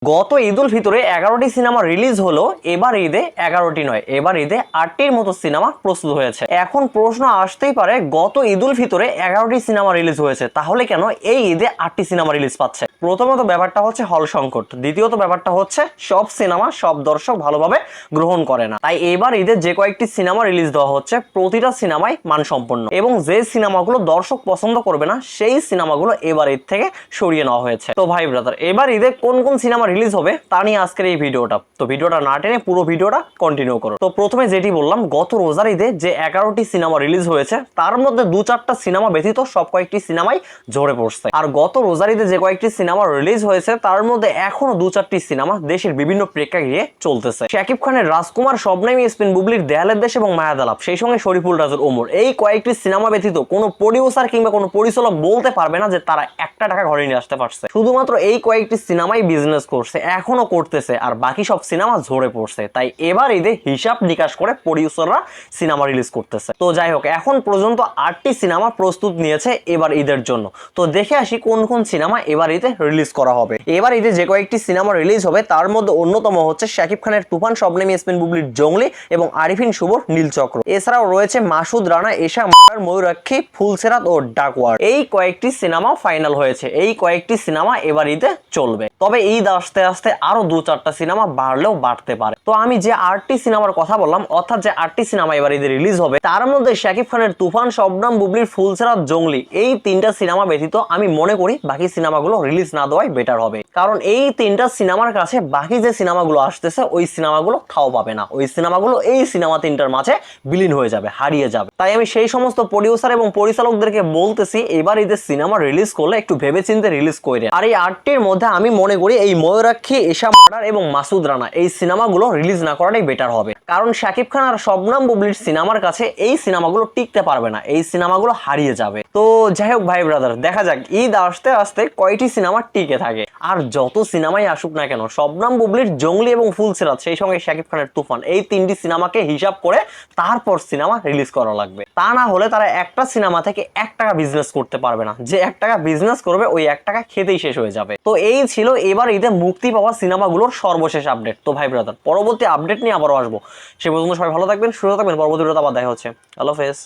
গত Eid ul ফিতরে 11টি cinema release হলো, এবার ঈদে 11টি নয়, এবার ঈদে 8টির মতো সিনেমা প্রস্তুত হয়েছে। এখন প্রশ্ন আসতেই পারে, গত ঈদ উল ফিতরে 11টি সিনেমা রিলিজ হয়েছে, তাহলে কেন এই ঈদে 8টি সিনেমা রিলিজ পাচ্ছে? প্রথমত ব্যাপারটা হচ্ছে হল সংকট, দ্বিতীয়ত ব্যাপারটা হচ্ছে সব সিনেমা সব দর্শক ভালোভাবে গ্রহণ করে না। তাই এবার ঈদে যে কয়েকটি সিনেমা রিলিজ দেওয়া হচ্ছে, প্রতিটা সিনেমাই মানসম্পন্ন এবং যে সিনেমাগুলো দর্শক পছন্দ করবে না সেই সিনেমাগুলো এবার ঈদ থেকে সরিয়ে নেওয়া হয়েছে। তো ভাই ব্রাদার, এবার ঈদে কোন কোন সিনেমা রিলিজ হবে তা নিয়ে আজকের এই ভিডিওটা। তো ভিডিওটা না টেনে পুরো ভিডিওটা কন্টিনিউ করো। তো প্রথমে যেটি বললাম, গত রোজার ঈদে যে 11টি সিনেমা রিলিজ হয়েছে তার মধ্যে 2-4টা সিনেমা ব্যতীত সব কয়েকটি সিনেমাই ঝরে পড়ছে। আর গত রোজার ঈদে যে কয়েকটি সিনেমা রিলিজ হয়েছে তার মধ্যে এখনো 2-4টি সিনেমা দেশের বিভিন্ন প্রেক্ষাগৃহে চলতেছে। শাকিব খানের রাজকুমার, শবনম ইয়াসমিন বুবলির দেয়ালের দেশ এবং মায়াদালাপ, সেই সঙ্গে শরীফুল রাজুর ওমর, এই কয়েকটি সিনেমা ব্যতীত কোনো প্রডিউসার কিংবা কোনো পরিচালক বলতে পারবে না যে তারা একটা টাকা ঘরে নিয়ে আসতে পারছে। শুধুমাত্র এই কয়েকটি সিনেমাই বিজনেস করছে, এখনো করতেছে, আর বাকি সব সিনেমা ঝরে পড়ছে। তাই এবার ঈদে হিসাব নিকাশ করে প্রডিউসাররা সিনেমা রিলিজ করতেছে। তো যাই হোক, এখন পর্যন্ত 8টি সিনেমা প্রস্তুত নিয়েছে এবার ঈদের জন্য। তো দেখে আসি কোন কোন সিনেমা এবার ঈদে রিলিজ করা হবে। এবার ঈদে যে কয়েকটি সিনেমা রিলিজ হবে তার মধ্যে অন্যতম হচ্ছে শাকিব খানের তুফান, শবনম ইয়াসমিন বুবলির জঙ্গলি এবং আরিফিন শুভর নীলচক্র। এছাড়াও রয়েছে মাসুদ রানা, এশা মারার, ময়ূরাক্ষী, ফুলসেরাত ও ডাকওয়ার্ড। এই কয়েকটি সিনেমা ফাইনাল হয়েছে। এই কয়েকটি সিনেমা এবার ঈদে চলবে। তবে ঈদ আসতে আসতে আরো 2-4টা সিনেমা বাড়লেও বাড়তে পারে। তো আমি যে 8টি সিনেমার কথা বললাম, অর্থাৎ যে 8টি সিনেমা এবার ঈদে রিলিজ হবে, তার মধ্যে শাকিব খানের তুফান, শবনম বুবলির ফুলসেরাত, জঙ্গলি, এই 3টা সিনেমা ব্যতীত আমি মনে করি বাকি সিনেমাগুলো রিলিজ না দেওয়াই বেটার হবে। কারণ এই 3টা সিনেমার কাছে বাকি যে সিনেমাগুলো আসতেছে ওই সিনেমাগুলো ঠাও পাবে না। ওই সিনেমাগুলো এই সিনেমা 3টার মাঝে বিলীন হয়ে যাবে, হারিয়ে যাবে। তাই আমি সেই সমস্ত প্রডিউসার এবং পরিচালকদেরকে বলতেছি, এবার ঈদের সিনেমা রিলিজ করলে একটু ভেবেচিন্তে রিলিজ করে। আর এই 8টির মধ্যে আমি মনে করি এই ময়ূরাক্ষী, এশা মারার এবং মাসুদ রানা, এই সিনেমাগুলো রিলিজ না করাটাই বেটার হবে। কারণ শাকিব খান আর শবনম বুবলির সিনেমার কাছে এই সিনেমাগুলো টিকতে পারবে না, এই সিনেমাগুলো হারিয়ে যাবে। তো যাই হোক ভাই ব্রাদার, দেখা যাক ঈদ আসতে আসতে কয়টি সিনেমা টিকে থাকে। আর যত সিনেমাই আসুক না কেন, শবনম বুবলির জঙ্গলি এবং ফুলসেরাত, সেই সঙ্গে শাকিব খানের তুফান, এই 3টি সিনেমাকে হিসাব করে তারপর সিনেমা রিলিজ করা লাগবে। তা না হলে তারা একটা সিনেমা থেকে 1 টাকা বিজনেস করতে পারবে না। যে 1 টাকা বিজনেস করবে ওই 1 টাকা খেতেই শেষ হয়ে যাবে। তো এই ছিল এবার ঈদে মুক্তি পাওয়া সিনেমাগুলোর সর্বশেষ আপডেট। তো ভাই ব্রাদার, পরবর্তী আপডেট নিয়ে আবারও আসবো। সে পর্যন্ত সবাই ভালো থাকবেন, সুস্থ থাকবেন। পরবর্তী ভিডিওতে আবার দেখা হচ্ছে। আল্লাহ হাফেজ।